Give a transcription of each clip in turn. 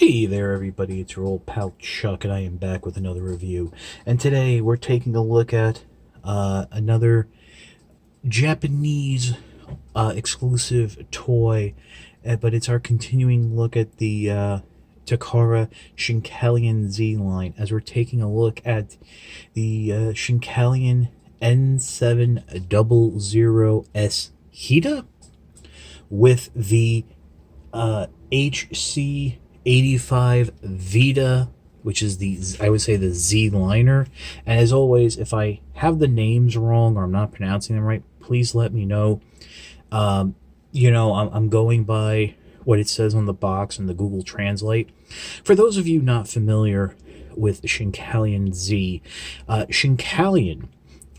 Hey there everybody, it's your old pal Chuck and I am back with another review. And today we're taking a look at another Japanese exclusive toy, but it's our continuing look at the Takara Shinkalion Z line, as we're taking a look at the Shinkalion N700S Hida with the HC85 Vida, which is I would say the Z liner. And as always, if I have the names wrong or I'm not pronouncing them right, please let me know. I'm going by what it says on the box and the Google Translate. For those of you not familiar with Shinkalion Z, Shinkalion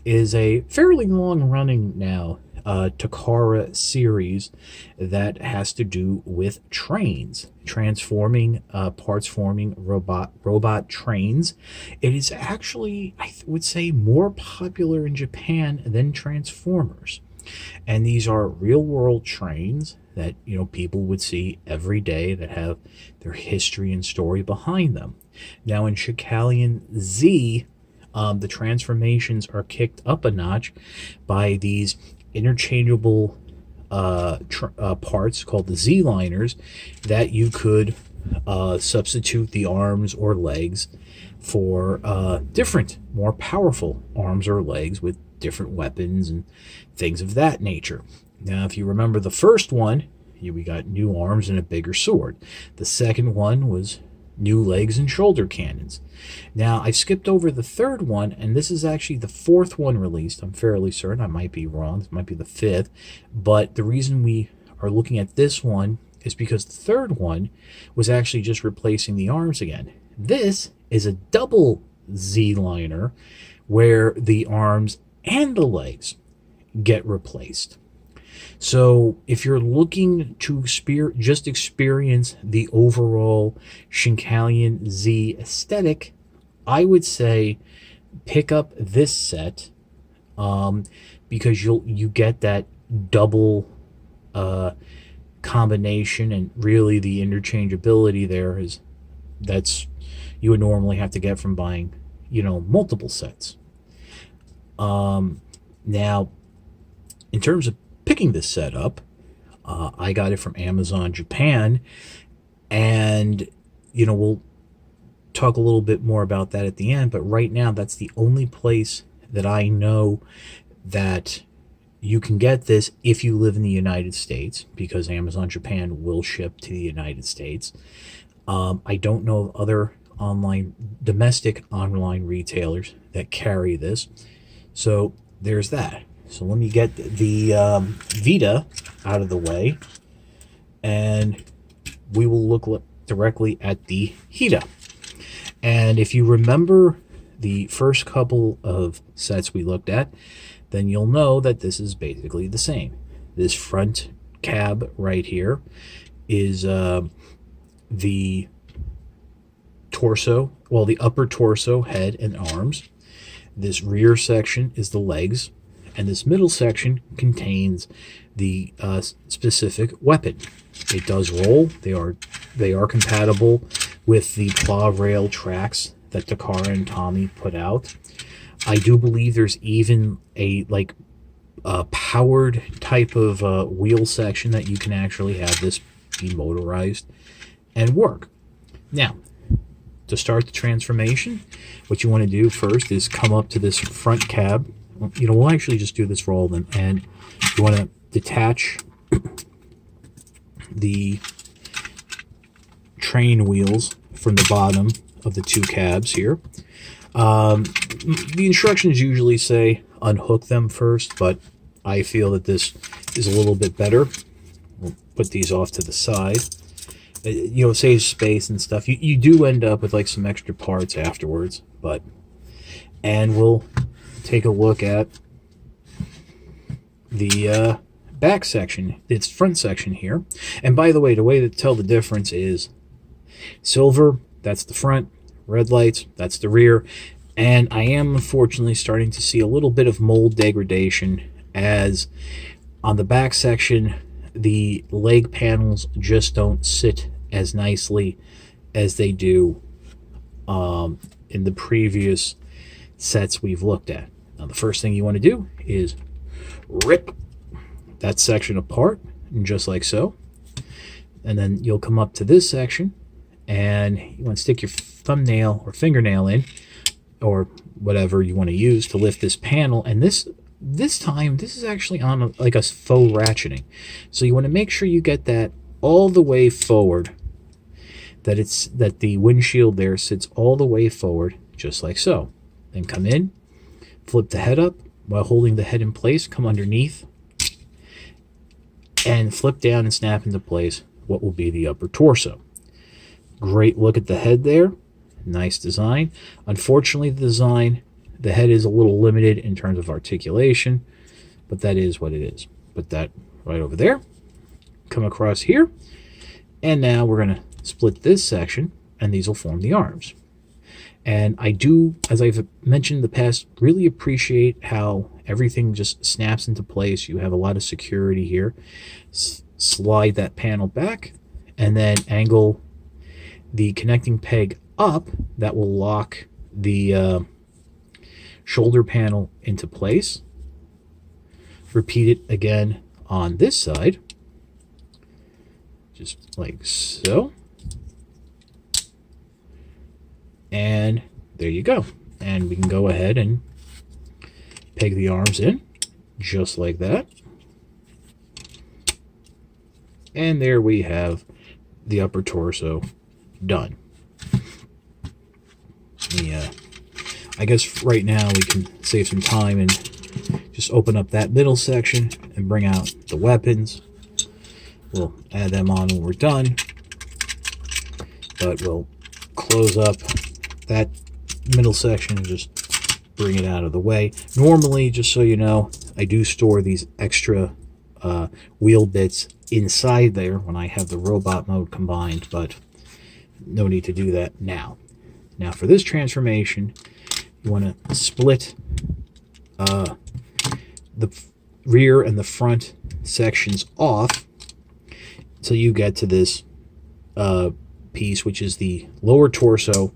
is a fairly long-running now Takara series that has to do with trains, transforming parts forming robot trains. It is actually, I would say, more popular in Japan than Transformers. And these are real-world trains that people would see every day, that have their history and story behind them. Now in Shinkalion Z, the transformations are kicked up a notch by these interchangeable parts called the Z liners that you could substitute the arms or legs for different, more powerful arms or legs with different weapons and things of that nature. Now, if you remember the first one, we got new arms and a bigger sword. The second one was new legs and shoulder cannons. Now, I skipped over the third one, and this is actually the fourth one released. I'm fairly certain. I might be wrong. This might be the fifth. But the reason we are looking at this one is because the third one was actually just replacing the arms again. This is a double Z liner where the arms and the legs get replaced. So if you're looking to just experience the overall Shinkalion Z aesthetic, I would say pick up this set, because you get that double combination, and really the interchangeability there that's you would normally have to get from buying multiple sets. Now, in terms of picking this set up, I got it from Amazon Japan, and we'll talk a little bit more about that at the end, but right now that's the only place that I know that you can get this if you live in the United States, because Amazon Japan will ship to the United States. I don't know of other domestic online retailers that carry this, so there's that. So let me get the Vida out of the way, and we will look directly at the Hida. And if you remember the first couple of sets we looked at, then you'll know that this is basically the same. This front cab right here is the torso, well, the upper torso, head, and arms. This rear section is the legs, and this middle section contains the specific weapon. It does roll. They are compatible with the plow rail tracks that Takara and Tommy put out. I do believe there's even a powered type of wheel section that you can actually have this be motorized and work. Now, to start the transformation, what you want to do first is come up to this front cab. We'll actually just do this for all of them, and you want to detach the train wheels from the bottom of the two cabs here. The instructions usually say unhook them first, but I feel that this is a little bit better. We'll put these off to the side. It saves space and stuff. You do end up with like some extra parts afterwards, and we'll take a look at the back section, its front section here. And by the way to tell the difference is silver, that's the front, red lights, that's the rear. And I am unfortunately starting to see a little bit of mold degradation, as on the back section the leg panels just don't sit as nicely as they do in the previous sets we've looked at. Now, the first thing you want to do is rip that section apart, just like so. And then you'll come up to this section, and you want to stick your thumbnail or fingernail in, or whatever you want to use to lift this panel. And this time, this is actually on like a faux ratcheting. So you want to make sure you get that all the way forward, that the windshield there sits all the way forward, just like so. Then come in, flip the head up while holding the head in place, come underneath, and flip down and snap into place what will be the upper torso. Great look at the head there. Nice design. Unfortunately, the head is a little limited in terms of articulation, but that is what it is. Put that right over there. Come across here, and now we're going to split this section, and these will form the arms. And I do, as I've mentioned in the past, really appreciate how everything just snaps into place. You have a lot of security here. Slide that panel back, and then angle the connecting peg up. That will lock the shoulder panel into place. Repeat it again on this side, just like so. And there you go. And we can go ahead and peg the arms in, just like that. And there we have the upper torso done. Yeah, I guess right now we can save some time and just open up that middle section and bring out the weapons. We'll add them on when we're done, but we'll close up that middle section and just bring it out of the way. Normally, just so you know, I do store these extra wheel bits inside there when I have the robot mode combined, but no need to do that now. Now for this transformation, you want to split the rear and the front sections off until you get to this piece, which is the lower torso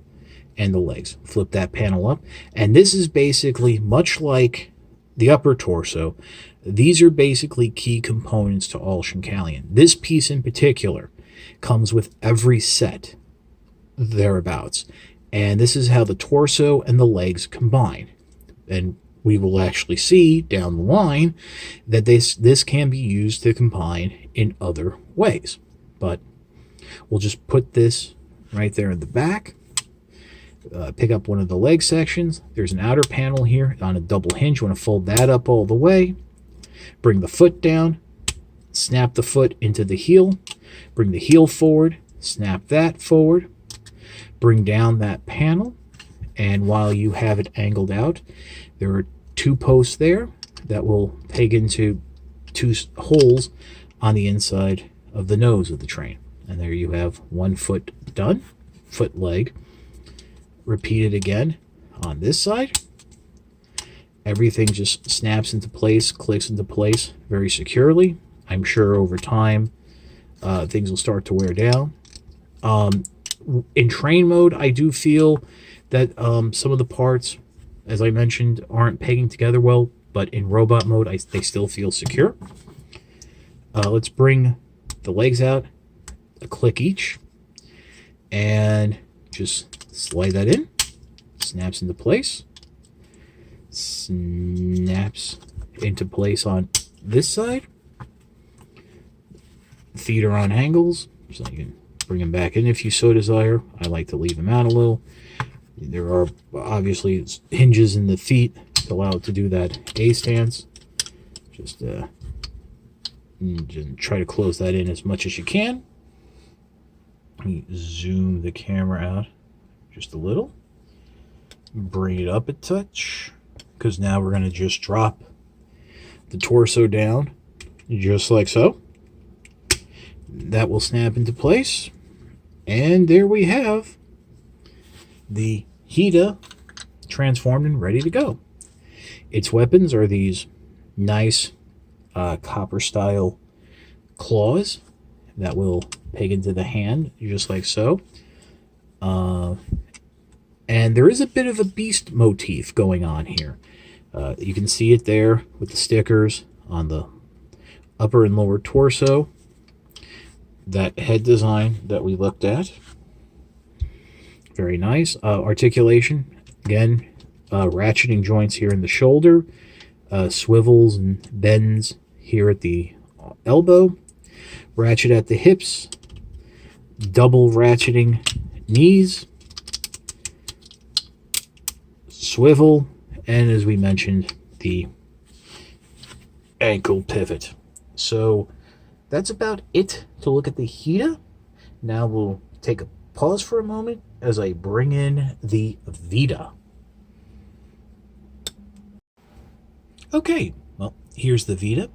and the legs. Flip that panel up, and this is basically much like the upper torso. These are basically key components to all Shinkalion. This piece in particular comes with every set thereabouts, and this is how the torso and the legs combine. And we will actually see down the line that this can be used to combine in other ways. But we'll just put this right there in the back. Pick up one of the leg sections. There's an outer panel here on a double hinge. You want to fold that up all the way. Bring the foot down. Snap the foot into the heel. Bring the heel forward. Snap that forward. Bring down that panel. And while you have it angled out, there are two posts there that will peg into two holes on the inside of the nose of the train. And there you have one foot done. Foot, leg. Repeat it again on this side. Everything just snaps into place, clicks into place very securely. I'm sure over time things will start to wear down. In train mode, I do feel that some of the parts, as I mentioned, aren't pegging together well, but in robot mode, they still feel secure. Let's bring the legs out, a click each, and just slide that in. Snaps into place. Snaps into place on this side. Feet are on angles, so you can bring them back in if you so desire. I like to leave them out a little. There are obviously hinges in the feet to allow it to do that A stance. Just try to close that in as much as you can. Let me zoom the camera out just a little. Bring it up a touch, because now we're going to just drop the torso down just like so. That will snap into place, and there we have the Hida transformed and ready to go. Its weapons are these nice copper style claws that will peg into the hand just like so. And there is a bit of a beast motif going on here. You can see it there with the stickers on the upper and lower torso. That head design that we looked at. Very nice. Articulation. Again, ratcheting joints here in the shoulder. Swivels and bends here at the elbow. Ratchet at the hips. Double ratcheting knees. Swivel. And as we mentioned, the ankle pivot. So that's about it to look at the Hida. Now we'll take a pause for a moment as I bring in the Vida. Okay, well, here's the Vida.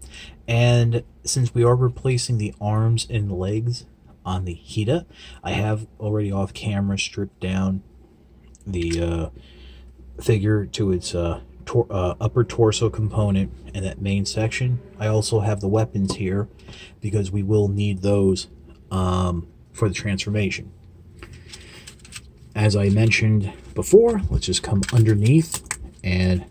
And since we are replacing the arms and legs on the Hida, I have already off camera stripped down the figure to its upper torso component and that main section. I also have the weapons here because we will need those for the transformation. As I mentioned before, let's just come underneath and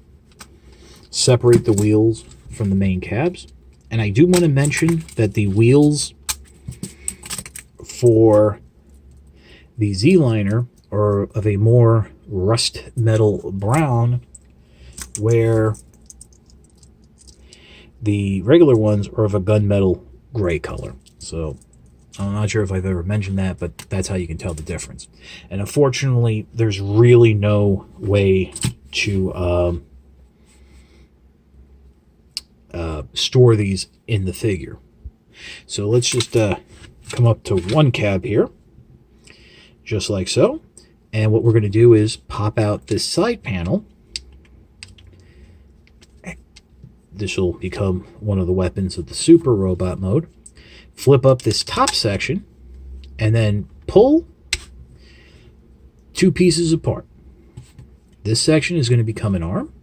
separate the wheels from the main cabs. And I do want to mention that the wheels for the Z-liner are of a more rust metal brown, where the regular ones are of a gunmetal gray color. So I'm not sure if I've ever mentioned that, but that's how you can tell the difference. And unfortunately, there's really no way to store these in the figure. So let's just come up to one cab here, just like so. And what we're going to do is pop out this side panel. This will become one of the weapons of the super robot mode. Flip up this top section and then pull two pieces apart. This section is going to become an arm.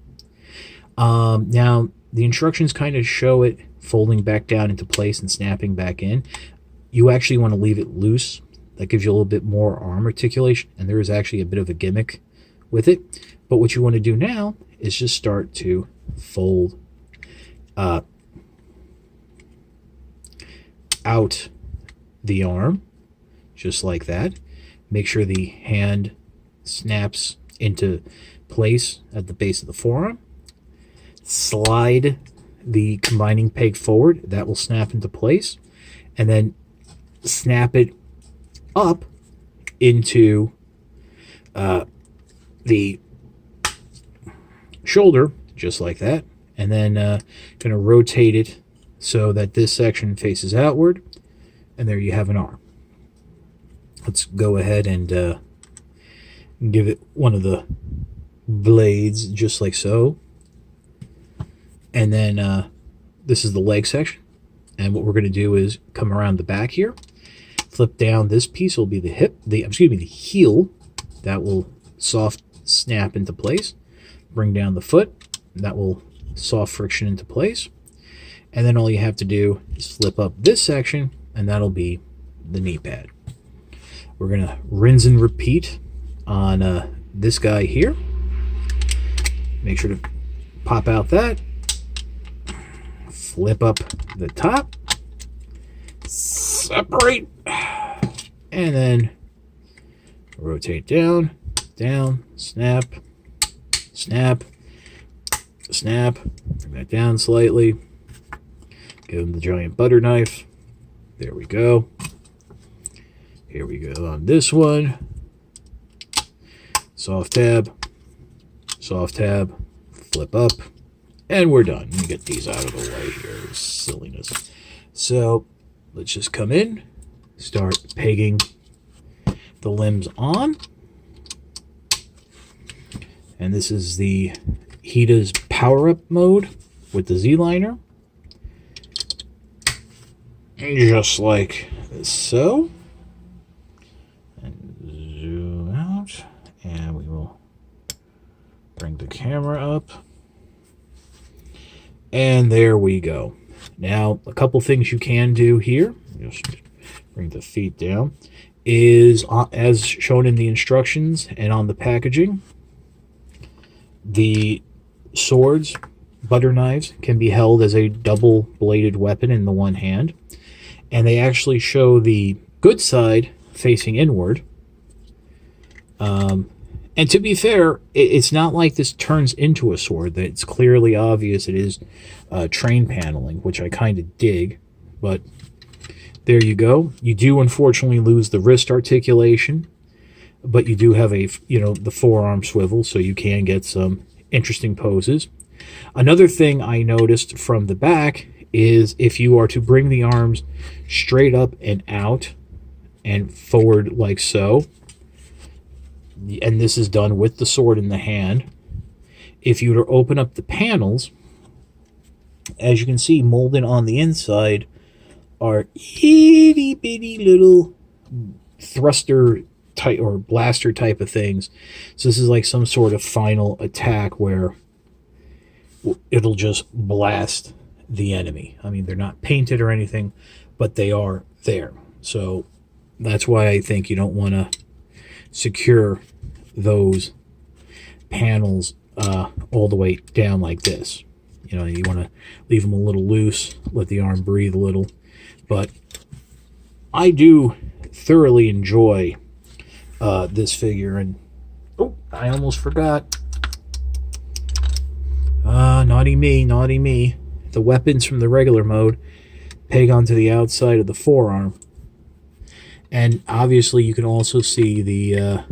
Now, the instructions kind of show it folding back down into place and snapping back in. You actually want to leave it loose. That gives you a little bit more arm articulation, and there is actually a bit of a gimmick with it. But what you want to do now is just start to fold out the arm, just like that. Make sure the hand snaps into place at the base of the forearm. Slide the combining peg forward. That will snap into place. And then snap it up into the shoulder, just like that. And then going to rotate it so that this section faces outward. And there you have an arm. Let's go ahead and give it one of the blades, just like so. And then this is the leg section. And what we're going to do is come around the back here. Flip down. This piece will be the hip, the heel. That will soft snap into place. Bring down the foot. That will soft friction into place. And then all you have to do is flip up this section, and that'll be the knee pad. We're going to rinse and repeat on this guy here. Make sure to pop out that. Flip up the top, separate, and then rotate down, down, snap, snap, snap, bring that down slightly, give them the giant butter knife. There we go. Here we go on this one. Soft tab, flip up. And we're done. Let me get these out of the way here. Silliness. So let's just come in, start pegging the limbs on. And this is the Hida's power-up mode with the Z-liner. Just like so. And zoom out. And we will bring the camera up. And there we go. Now, a couple things you can do here. Just bring the feet down. is, as shown in the instructions and on the packaging, the swords, butter knives, can be held as a double-bladed weapon in the one hand, and they actually show the good side facing inward. And to be fair, it's not like this turns into a sword. It's clearly obvious it is train paneling, which I kind of dig. But there you go. You do unfortunately lose the wrist articulation, but you do have the forearm swivel, so you can get some interesting poses. Another thing I noticed from the back is if you are to bring the arms straight up and out and forward like so, and this is done with the sword in the hand, if you were to open up the panels, as you can see, molded on the inside are itty bitty little thruster type or blaster type of things. So this is like some sort of final attack where it'll just blast the enemy. I mean, they're not painted or anything, but they are there. So that's why I think you don't want to secure those panels all the way down like this. You want to leave them a little loose, let the arm breathe a little. But I do thoroughly enjoy this figure. And oh, I almost forgot. Naughty me, naughty me. The weapons from the regular mode peg onto the outside of the forearm. And obviously you can also see the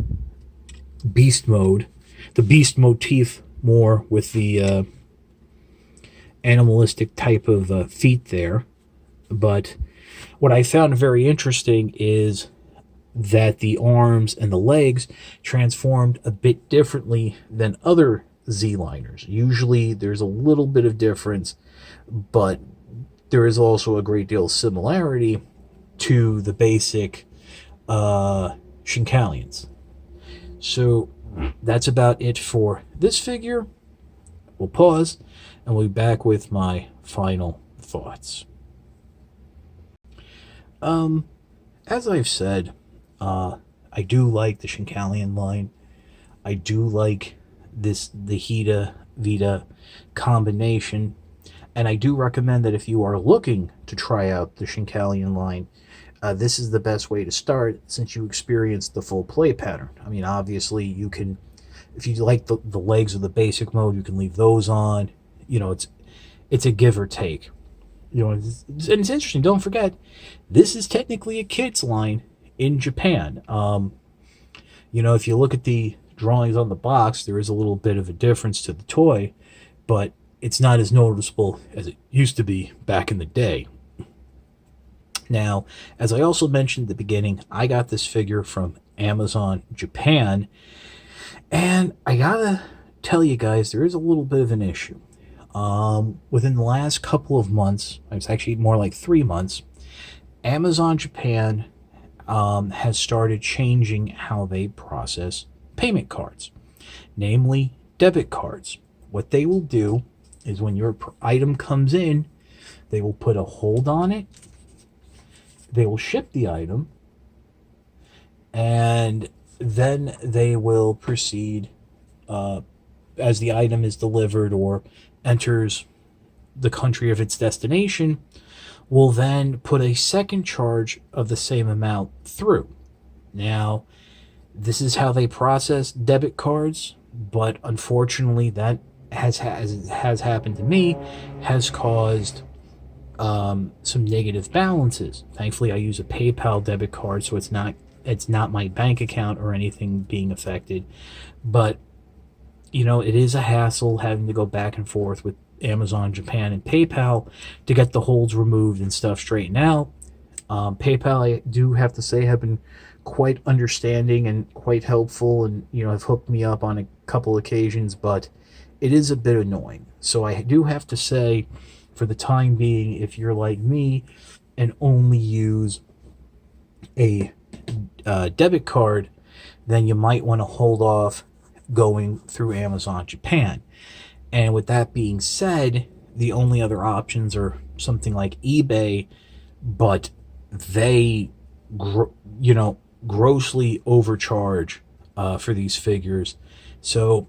beast mode, the beast motif more with the animalistic type of feet there. But what I found very interesting is that the arms and the legs transformed a bit differently than other Z-liners. Usually there's a little bit of difference, but there is also a great deal of similarity to the basic Shinkalions. So that's about it for this figure. We'll pause and we'll be back with my final thoughts. As I've said, I do like the Shinkalion line. I do like the Hida Vida combination, and I do recommend that if you are looking to try out the Shinkalion line, this is the best way to start since you experienced the full play pattern. I mean, obviously you can, if you like the legs of the basic mode, you can leave those on. It's a give or take. And it's interesting. Don't forget, this is technically a kid's line in Japan. If you look at the drawings on the box, there is a little bit of a difference to the toy, but it's not as noticeable as it used to be back in the day. Now, as I also mentioned at the beginning, I got this figure from Amazon Japan, and I gotta tell you guys, there is a little bit of an issue. Within the last couple of months, it's actually more like 3 months, Amazon Japan has started changing how they process payment cards, namely debit cards. What they will do is when your item comes in, they will put a hold on it, they will ship the item, and then they will proceed as the item is delivered or enters the country of its destination, will then put a second charge of the same amount through. Now, this is how they process debit cards, but unfortunately that has happened to me, has caused some negative balances. Thankfully, I use a PayPal debit card, so it's not my bank account or anything being affected. But it is a hassle having to go back and forth with Amazon Japan and PayPal to get the holds removed and stuff straightened out. PayPal, I do have to say, have been quite understanding and quite helpful, and have hooked me up on a couple occasions, but it is a bit annoying. So I do have to say, for the time being, if you're like me and only use a debit card, then you might want to hold off going through Amazon Japan. And with that being said, the only other options are something like eBay, but they, grossly overcharge for these figures. So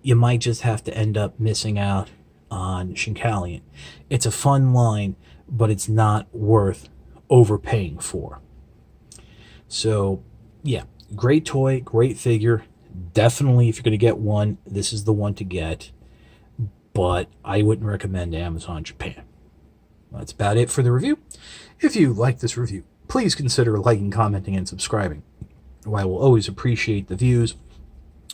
you might just have to end up missing out on Shinkalion. It's a fun line, but it's not worth overpaying for. So, yeah, great toy, great figure. Definitely, if you're going to get one, this is the one to get. But I wouldn't recommend Amazon Japan. That's about it for the review. If you like this review, please consider liking, commenting, and subscribing. I will always appreciate the views.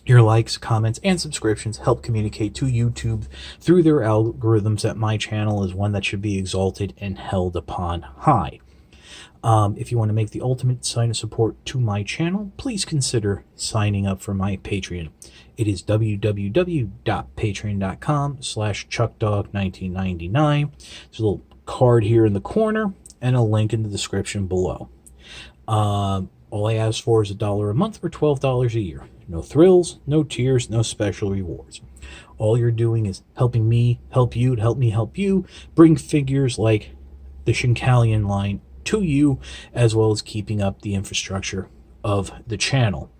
Your likes, comments, and subscriptions help communicate to YouTube through their algorithms that my channel is one that should be exalted and held upon high. If you want to make the ultimate sign of support to my channel, please consider signing up for my Patreon. It is www.patreon.com/chuckdog1999. There's a little card here in the corner and a link in the description below. All I ask for is $1 a month or $12 a year. No thrills, no tears, no special rewards. All you're doing is helping me help you to help me help you bring figures like the Shinkalion line to you, as well as keeping up the infrastructure of the channel.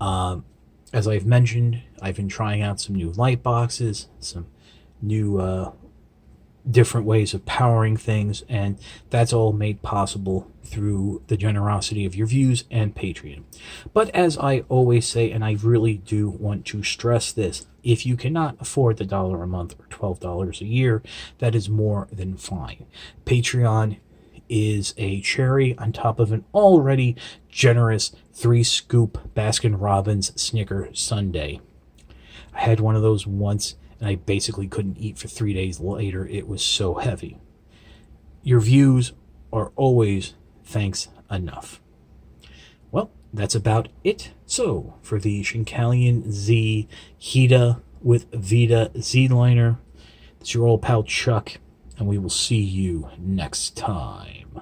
As I've mentioned, I've been trying out some new light boxes, some new different ways of powering things, and that's all made possible through the generosity of your views and Patreon. But as I always say, and I really do want to stress this, if you cannot afford the $1 a month or $12 a year, that is more than fine. Patreon is a cherry on top of an already generous 3-scoop Baskin-Robbins Snicker sundae. I had one of those once, and I basically couldn't eat for 3 days later. It was so heavy. Your views are always thanks enough. Well, that's about it. So, for the Shinkalion Z Hida with Vida Z-liner, it's your old pal Chuck, and we will see you next time.